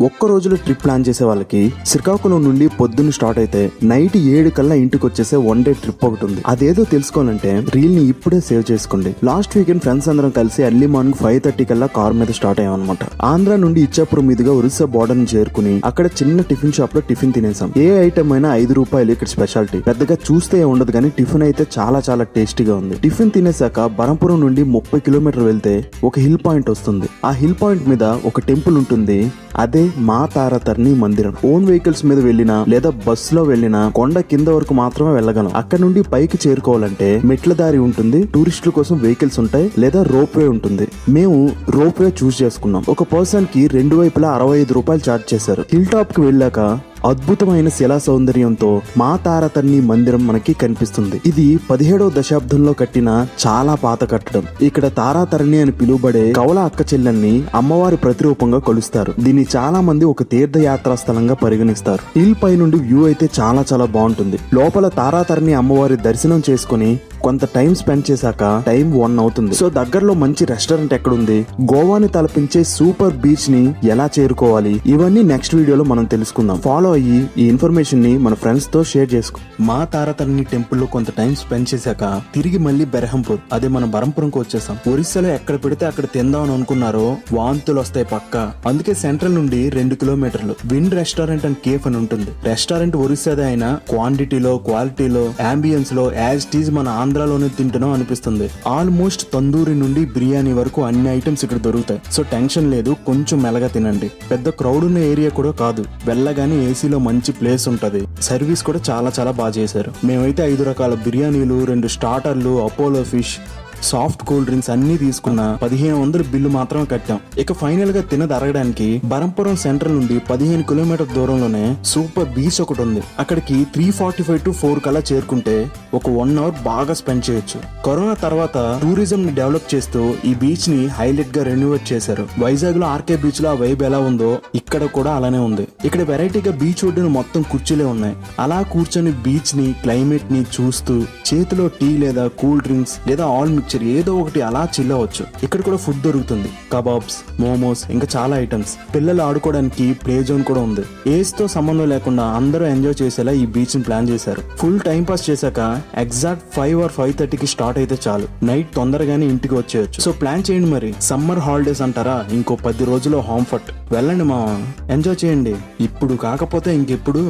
ఒక్క రోజులో trip plan చేసే వాళ్ళకి శ్రీకాకుళం నుండి పొద్దున్న స్టార్ట్ అయితే నైట్ 7 కల్లా ఇంటికి వచ్చేసే 1 డే ట్రిప్ ఒకటి ఉంది. అదేదో తెలుసుకోవాలంటే రీల్ ని ఇప్పుడే సేవ్ చేసుకోండి. లాస్ట్ వీకెండ్ ఫ్రెండ్స్ అందరం కలిసి ఎర్లీ మార్నింగ్ 5:30 కల్లా కార్ మీద స్టార్ట్ అయ్యామన్నమాట. ఆంధ్ర నుండి ఇచ్చాపురం మీదుగా ఒరిస్సా బోర్డర్ ని చేరుకుని అక్కడ చిన్న టిఫిన్ షాప్ లో టిఫిన్ తినేసాం. ఏ ఐటమ్ అయినా 5 రూపాయలు ఇక్కడ స్పెషాలిటీ. పెద్దగా చూస్తే ఉండదు కానీ టిఫిన్ అయితే చాలా చాలా టేస్టీగా ఉంది. టిఫిన్ తినేసాక బరంపురం నుండి 30 కిలోమీటర్ వెళ్తే ఒక హిల్ పాయింట్ వస్తుంది. ఆ హిల్ పాయింట్ మీద ఒక టెంపుల్ ఉంటుంది. అదే మా తారాతరణి మందిరం. ఓన్ వెహికల్స్ మీద వెళ్ళినా లేదా బస్ లో వెళ్ళినా కొండ కింద వరకు మాత్రమే వెళ్ళగలం. అక్కడ నుండి పైకి చేరుకోవాలంటే మెట్ల దారి ఉంటుంది. టూరిస్టుల కోసం వెహికల్స్ ఉంటాయి లేదా రోప్ వే ఉంటుంది. మేము రోప్ వే చూస్ చేసుకున్నాం. ఒక పర్సన్ కి 2 వైపులా 65 రూపాయలు ఛార్జ్ చేశారు. హిల్ టాప్ కి వెళ్ళాక అద్భుతమైన శిలా సౌందర్యంతో మా తారాతరణి మందిరం మనకి కనిపిస్తుంది. ఇది 17వ దశాబ్దంలో కట్టిన చాలా పాత కట్టడం. ఇక్కడ తారాతరణి అని పిలువబడే కవల అక్క చెల్లెల్ని అమ్మవారి ప్రతిరూపంగా కొలుస్తారు. దీన్ని చాలా మంది ఒక తీర్థయాత్రా స్థలంగా పరిగణిస్తారు. హిల్ పై నుండి వ్యూ అయితే చాలా చాలా బాగుంటుంది. లోపల తారాతరణి అమ్మవారి దర్శనం చేసుకుని కొంత టైం స్పెండ్ చేశాక టైం 1 అవుతుంది. సో దగ్గరలో మంచి రెస్టారెంట్ ఎక్కడుంది, గోవాని తలపించే సూపర్ బీచ్ ని ఎలా చేరుకోవాలి, ఇవన్నీ నెక్స్ట్ వీడియోలో మనం తెలుసుకుందాం. ఫాలో అయ్యి ఈ ఇన్ఫర్మేషన్ ని మన ఫ్రెండ్స్ తో షేర్ చేసుకో. మా తారాతరణి టెంపుల్ లో కొంత టైం స్పెండ్ చేశాక తిరిగి మళ్ళీ బెరహంపూర్, అదే మన బరంపురంకి వచ్చేసాం. ఒరిస్సాలో ఎక్కడ పెడితే అక్కడ తిందామని అనుకున్నారో వాంతులు వస్తాయి పక్క. అందుకే సెంట్రల్ నుండి 2 కిలోమీటర్లు విండ్ రెస్టారెంట్ అండ్ కేఫ్ అని ఉంటుంది. రెస్టారెంట్ ఒరిస్సాదే అయినా క్వాంటిటీలో క్వాలిటీలో అంబియన్స్ లో యాజ్ టీజ్ మన ఆంధ్రాలోనే తింటున్నాం అనిపిస్తుంది. ఆల్మోస్ట్ తందూరి నుండి బిర్యానీ వరకు అన్ని ఐటమ్స్ ఇక్కడ దొరుకుతాయి. సో టెన్షన్ లేదు, కొంచెం మెల్లగా తినండి. పెద్ద క్రౌడ్ ఉన్న ఏరియా కూడా కాదు. వెళ్ళగానే ఏసీలో మంచి ప్లేస్ ఉంటది. సర్వీస్ కూడా చాలా చాలా బాగా చేశారు. మేమైతే 5 రకాల బిర్యానీలు, 2 స్టార్టర్లు, Apollo fish, soft cool drinks అన్ని తీసుకున్న 1500 బిల్లు మాత్రమే కట్టాం. ఇక ఫైనల్ గా తినది అరగడానికి బరంపురం సెంట్రల్ నుండి 15 కిలోమీటర్ దూరంలోనే సూపర్ బీచ్ ఒకటి ఉంది. అక్కడికి 3:45 to 4 కల్లా చేరుకుంటే ఒక 1 అవర్ బాగా స్పెండ్ చేయొచ్చు. కరోనా తర్వాత టూరిజం ని డెవలప్ చేస్తూ ఈ బీచ్ ని హైలైట్ గా రెన్యూవేట్ చేశారు. వైజాగ్ లో ఆర్కే బీచ్ లో ఆ వైబ్ ఎలా ఉందో ఇక్కడ కూడా అలానే ఉంది. ఇక్కడ వెరైటీగా బీచ్ ఒడ్డున మొత్తం కుర్చీలే ఉన్నాయి. అలా కూర్చొని బీచ్ ని క్లైమేట్ ని చూస్తూ చేతిలో టీ లేదా కూల్ డ్రింక్స్ లేదా ఆల్ మిక్చర్ ఏదో ఒకటి అలా చిల్లవచ్చు. ఇక్కడ కూడా ఫుడ్ దొరుకుతుంది. కబాబ్స్, మోమోస్, ఇంకా చాలా ఐటమ్స్. పిల్లలు ఆడుకోవడానికి ప్లే జోన్ కూడా ఉంది. ఏజ్ తో సంబంధం లేకుండా అందరూ ఎంజాయ్ చేసేలా ఈ బీచ్ ని ప్లాన్ చేశారు. ఫుల్ టైం పాస్ చేశాక ఎగ్జాక్ట్ 5 or 5:30కి స్టార్ట్ అయితే చాలు. నైట్ తొందరగానే ఇంటికి వచ్చేయచ్చు. సో ప్లాన్ చేయండి. మరి సమ్మర్ హాలిడేస్ అంటారా, ఇంకో 10 రోజుల్లో హోమ్ ఫట్ వెళ్ళండి మావా, ఎంజాయ్ చేయండి. ఇప్పుడు కాకపోతే ఇంకెప్పుడు.